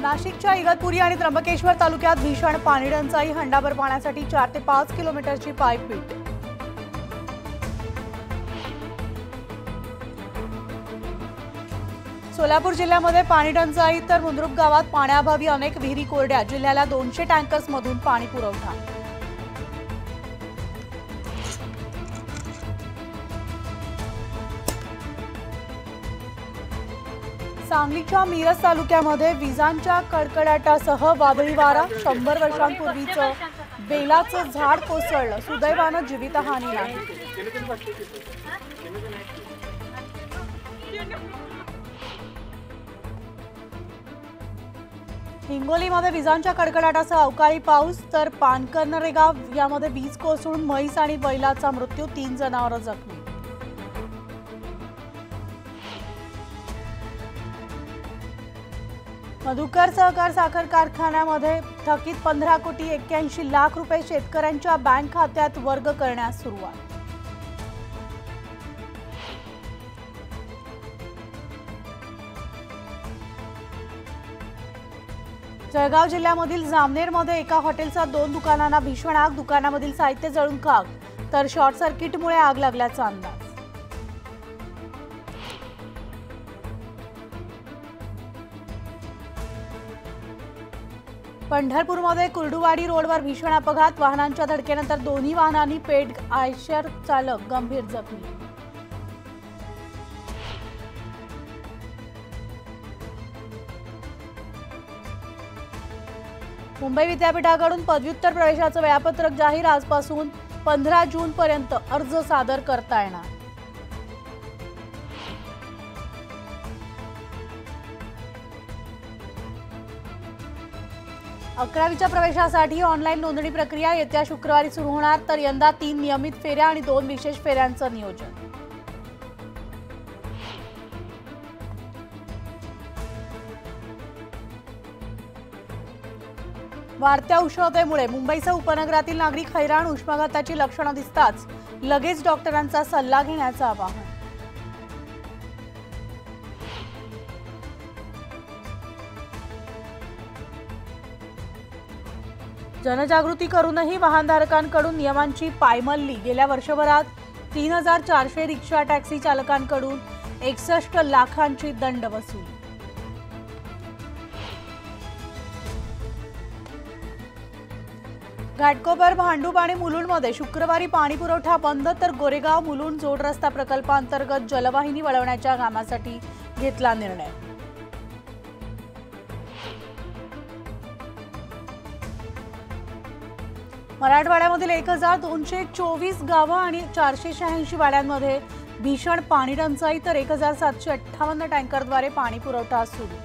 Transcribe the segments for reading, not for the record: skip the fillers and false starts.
नाशिकच्या इगतपुरी आणि त्र्यंबकेश्वर तालुक्यात भीषण पाणी टंचाई, हंडाभर पाण्यासाठी 4 ते 5 किलोमीटरची पाईपफिट। सोलापूर जिल्ह्यामध्ये पाणी टंचाई तर मुंद्रुप गावात पाण्याअभावी अनेक विहिरी कोरड्या, जिल्ह्याला 200 टँकर्स मधून पाणी पुरवठा। सांगलीच्या मिरज तालुक्यामध्ये विजांच्या कडकडाटासह वादळी वारा, 100 वर्षांपूर्वीचं बेलाचं झाड कोसळलं, सुदैवानं जीवितहानी नाही। हिंगोलीमध्ये विजांच्या कडकडाटासह अवकाळी पाऊस तर पानकर्णरे गाव यामध्ये वीज कोसळून म्हैस आणि बैलाचा मृत्यू, 3 जनावरं जखमी। मधुकर सहकार साखर कारखान्यामध्ये थकीत 15 कोटी 81 लाख रुपये शेतकऱ्यांच्या बँक खात्यात वर्ग करण्यास सुरुवात। जळगाव जिल्ह्यामधील जामनेरमध्ये एका हॉटेलच्या 2 दुकानांना भीषण आग, दुकानामधील साहित्य जळून खाक तर शॉर्ट सर्किटमुळे आग लागल्याचा अंदाज। पंढरपूरमध्ये कुर्डुवाडी रोडवर भीषण अपघात, वाहनांच्या धडकेनंतर दोन्ही वाहनांनी पेट, आयशर चालक गंभीर जखमी। मुंबई विद्यापीठाकडून पदव्युत्तर प्रवेशाचं वेळापत्रक जाहीर, आजपासून 15 जून पर्यंत अर्ज सादर करता येणार। अकरावीच्या प्रवेशासाठी ऑनलाईन नोंदणी प्रक्रिया येत्या शुक्रवारी सुरू होणार, तर यंदा 3 नियमित फेऱ्या आणि 2 विशेष फेऱ्यांचं नियोजन। वाढत्या उष्णतेमुळे मुंबईसह उपनगरातील नागरिक हैराण, उष्माघाताची लक्षणं दिसताच लगेच डॉक्टरांचा सल्ला घेण्याचं आवाहन। जनजागृती करूनही वाहनधारकांकडून नियमांची पायमल्ली, गेल्या वर्षभरात 3400 रिक्षा टॅक्सी चालकांकडून 61 लाखांची दंड वसूल। घाटकोपर, भांडूप आणि मुलुंडमध्ये शुक्रवारी पाणी पुरवठा बंद, तर गोरेगाव मुलुंड जोड रस्ता प्रकल्पांतर्गत जलवाहिनी वळवण्याच्या कामासाठी घेतला निर्णय। मराठवाड्यामधील 1224 गावं आणि 486 वाड्यांमध्ये भीषण पाणी टंचाई, तर 1758 टँकरद्वारे पाणी पुरवठा सुरू।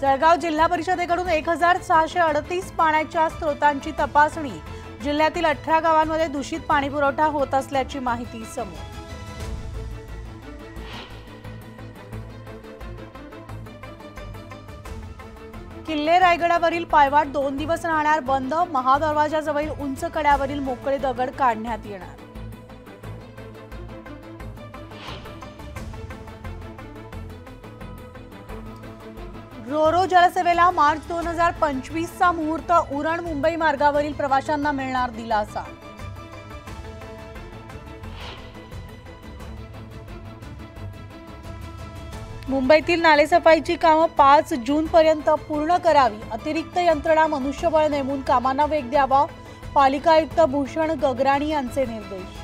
जळगाव जिल्हा परिषदेकडून 1638 पाण्याच्या स्रोतांची तपासणी, जिल्ह्यातील 18 गावांमध्ये दूषित पाणी पुरवठा होत असल्याची माहिती समोर। किल्ले रायगडावरील पायवाट 2 दिवस राहणार बंद, महादरवाजाजवळील उंच कड्यावरील मोकळे दगड काढण्यात येणार। रोरो जलसेवेला मार्च 2025चा मुहूर्त, उरण मुंबई मार्गावरील प्रवाशांना मिळणार दिलासा। मुंबईतील नालेसफाईची कामं 5 जून पर्यंत पूर्ण करावी, अतिरिक्त यंत्रणा मनुष्यबळ नेमून कामांना वेग द्यावा, पालिका आयुक्त भूषण गगराणी यांचे निर्देश।